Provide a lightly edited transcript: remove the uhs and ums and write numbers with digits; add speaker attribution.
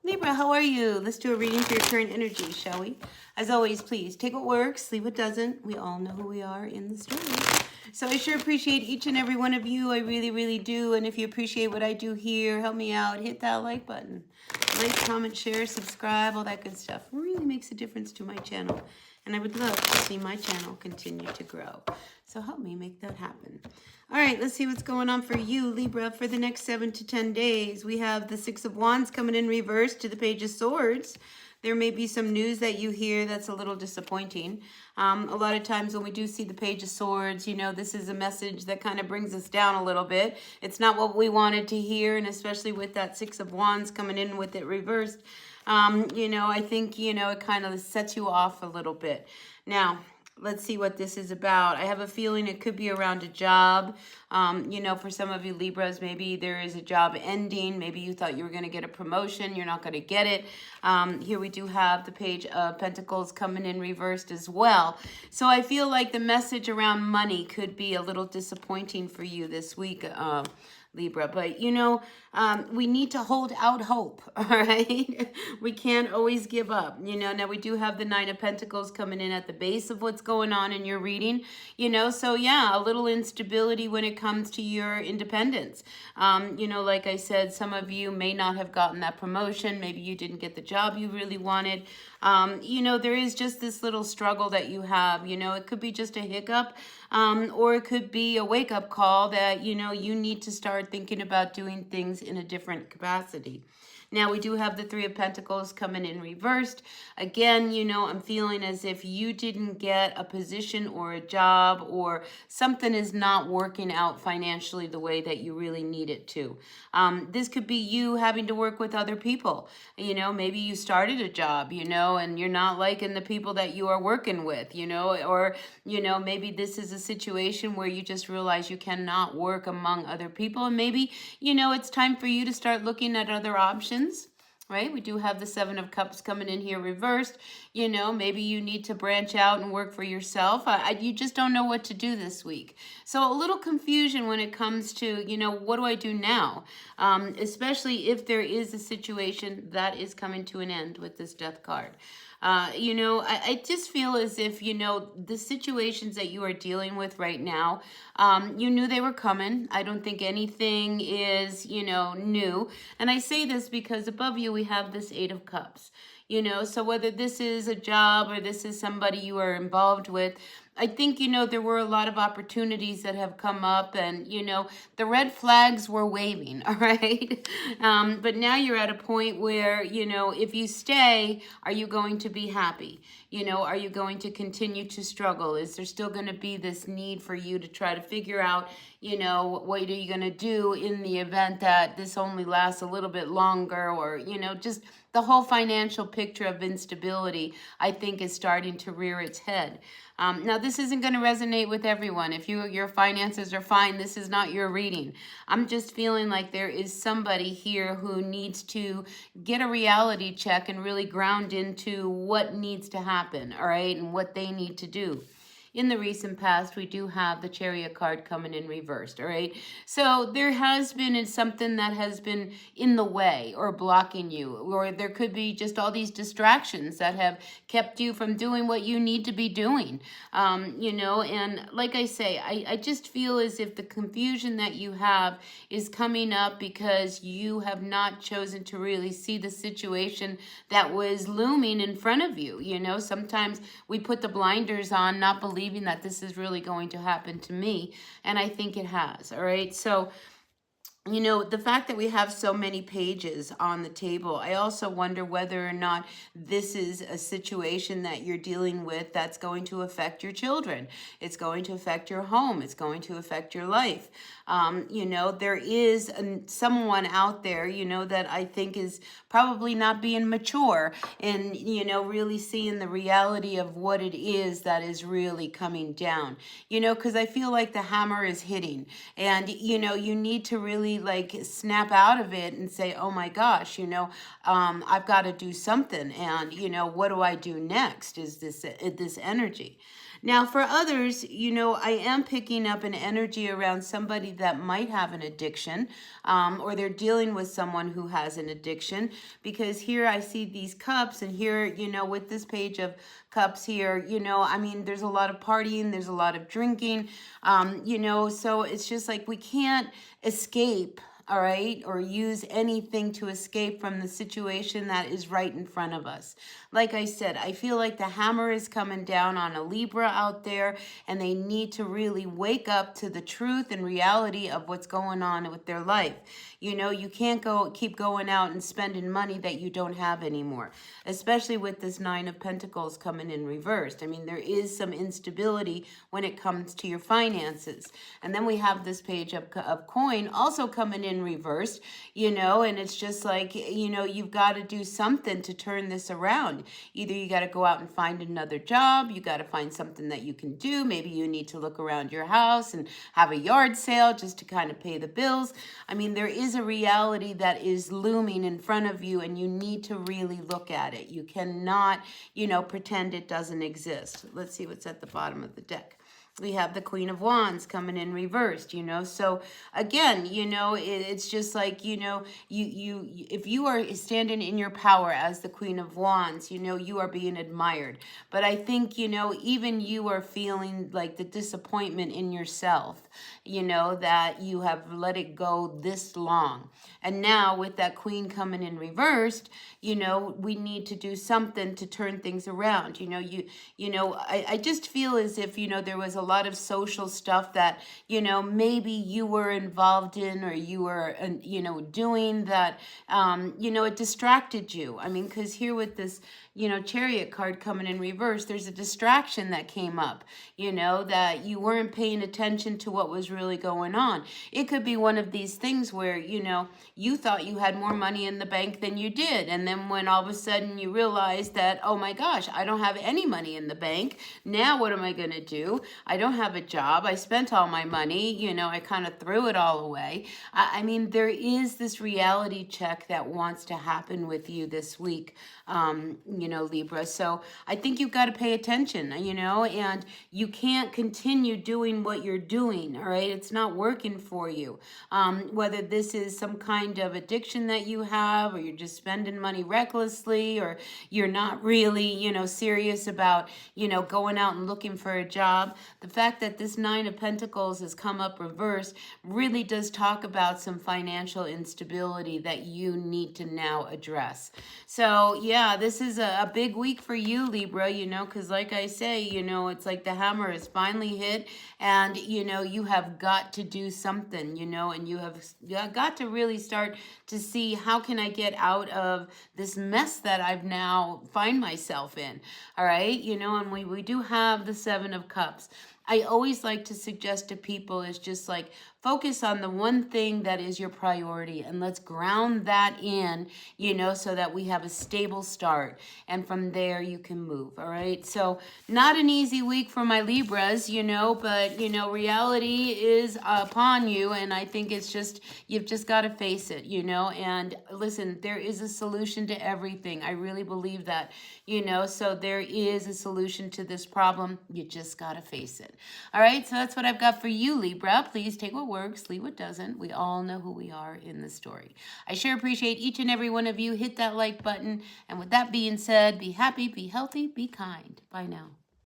Speaker 1: Libra, how are you? Let's do a reading for your current energy, shall we? As always, please take what works, leave what doesn't. We all know who we are in the story. So I sure appreciate each and every one of you. I really, really do. And if you appreciate what I do here, help me out. Hit that like button. Like, comment, share, subscribe, all that good stuff. It really makes a difference to my channel. And I would love to see my channel continue to grow. So help me make that happen. All right, let's see what's going on for you, Libra, for the next 7 to 10 days. We have the Six of Wands coming in reverse to the Page of Swords. There may be some news that you hear that's a little disappointing. A lot of times when we do see the Page of Swords, you know, this is a message that kind of brings us down a little bit. It's not what we wanted to hear, and especially with that Six of Wands coming in with it reversed, you know, I think, you know, it kind of sets you off a little bit. Now, let's see what this is about. I have a feeling it could be around a job. You know, for some of you Libras, maybe there is a job ending. Maybe you thought you were going to get a promotion. You're not going to get it. Here we do have the Page of Pentacles coming in reversed as well. So I feel like the message around money could be a little disappointing for you this week, Libra. But, you know, we need to hold out hope, all right? We can't always give up, you know. Now, we do have the Nine of Pentacles coming in at the base of what's going on in your reading, you know. So, yeah, a little instability when it comes to your independence. You know, like I said, some of you may not have gotten that promotion. Maybe you didn't get the job you really wanted. You know, there is just this little struggle that you have. You know, it could be just a hiccup, or it could be a wake-up call that, you know, you need to start thinking about doing things in a different capacity. Now, we do have the Three of Pentacles coming in reversed. Again, you know, I'm feeling as if you didn't get a position or a job, or something is not working out financially the way that you really need it to. This could be you having to work with other people. You know, maybe you started a job, you know, and you're not liking the people that you are working with, you know, or, you know, maybe this is a situation where you just realize you cannot work among other people. And maybe, you know, it's time for you to start looking at other options. Right? We do have the Seven of Cups coming in here reversed. You know, maybe you need to branch out and work for yourself. You just don't know what to do this week. So a little confusion when it comes to, you know, what do I do now? Especially if there is a situation that is coming to an end with this Death card. You know, I just feel as if, you know, the situations that you are dealing with right now, you knew they were coming. I don't think anything is, you know, new. And I say this because above you we have this Eight of Cups. You know, so whether this is a job or this is somebody you are involved with, I think, you know, there were a lot of opportunities that have come up, and, you know, the red flags were waving, all right? But now you're at a point where, you know, if you stay, are you going to be happy? You know, are you going to continue to struggle? Is there still going to be this need for you to try to figure out, you know, what are you going to do in the event that this only lasts a little bit longer, or, you know, just the whole financial picture of instability, I think, is starting to rear its head. Now, this isn't going to resonate with everyone. If your finances are fine, this is not your reading. I'm just feeling like there is somebody here who needs to get a reality check and really ground into what needs to happen, all right, and what they need to do. In the recent past, we do have the Chariot card coming in reversed, all right? So there has been something that has been in the way or blocking you, or there could be just all these distractions that have kept you from doing what you need to be doing, you know? And like I say, I just feel as if the confusion that you have is coming up because you have not chosen to really see the situation that was looming in front of you. You know, sometimes we put the blinders on, not believing that this is really going to happen to me, and I think it has, all right? So, you know, the fact that we have so many pages on the table, I also wonder whether or not this is a situation that you're dealing with that's going to affect your children. It's going to affect your home. It's going to affect your life. You know, there is someone out there, you know, that I think is probably not being mature and, you know, really seeing the reality of what it is that is really coming down, you know, because I feel like the hammer is hitting, and, you know, you need to really like snap out of it and say, oh my gosh, you know, I've got to do something. And, you know, what do I do next is this energy. Now, for others, I am picking up an energy around somebody that might have an addiction, or they're dealing with someone who has an addiction, because here I see these cups, and here, with this page of cups here, I mean, there's a lot of partying, there's a lot of drinking, so it's just like we can't escape, all right, or use anything to escape from the situation that is right in front of us. Like I said, I feel like the hammer is coming down on a Libra out there, and they need to really wake up to the truth and reality of what's going on with their life. You can't keep going out and spending money that you don't have anymore, especially with this Nine of Pentacles coming in reversed. I mean, there is some instability when it comes to your finances. And then we have this page of coin also coming in reversed, and it's just like, you've got to do something to turn this around. Either you got to go out and find another job, you got to find something that you can do. Maybe you need to look around your house and have a yard sale just to kind of pay the bills. I mean, there is a reality that is looming in front of you, and you need to really look at it. You cannot, pretend it doesn't exist. Let's see what's at the bottom of the deck. We have the Queen of Wands coming in reversed, So again, it's just like, you if you are standing in your power as the Queen of Wands, you are being admired. But I think, even you are feeling like the disappointment in yourself, that you have let it go this long. And now with that Queen coming in reversed, we need to do something to turn things around. I just feel as if, there was a lot of social stuff that, maybe you were involved in, or you were, doing that, it distracted you. I mean, because here with this, Chariot card coming in reverse, there's a distraction that came up, that you weren't paying attention to what was really going on. It could be one of these things where, you thought you had more money in the bank than you did. And then when all of a sudden you realize that, oh my gosh, I don't have any money in the bank. Now what am I going to do? I don't have a job. I spent all my money. I kind of threw it all away. I mean, there is this reality check that wants to happen with you this week, Libra. So I think you've got to pay attention, and you can't continue doing what you're doing, all right? It's not working for you. Whether this is some kind of addiction that you have, or you're just spending money recklessly, or you're not really, serious about, going out and looking for a job. The fact that this Nine of Pentacles has come up reversed really does talk about some financial instability that you need to now address. So yeah, this is a big week for you, Libra, because like I say, it's like the hammer is finally hit, and, you have got to do something, and you have got to really start to see, how can I get out of this mess that I've now find myself in, all right? And we do have the Seven of Cups. I always like to suggest to people is just like, focus on the one thing that is your priority, and let's ground that in, so that we have a stable start, and from there you can move, all right? So not an easy week for my Libras, but, reality is upon you, and I think it's just, you've just got to face it, and listen, there is a solution to everything. I really believe that, so there is a solution to this problem. You just got to face it. All right, so that's what I've got for you, Libra. Please take what works, leave what doesn't. We all know who we are in the story. I sure appreciate each and every one of you. Hit that like button. And with that being said, be happy, be healthy, be kind. Bye now.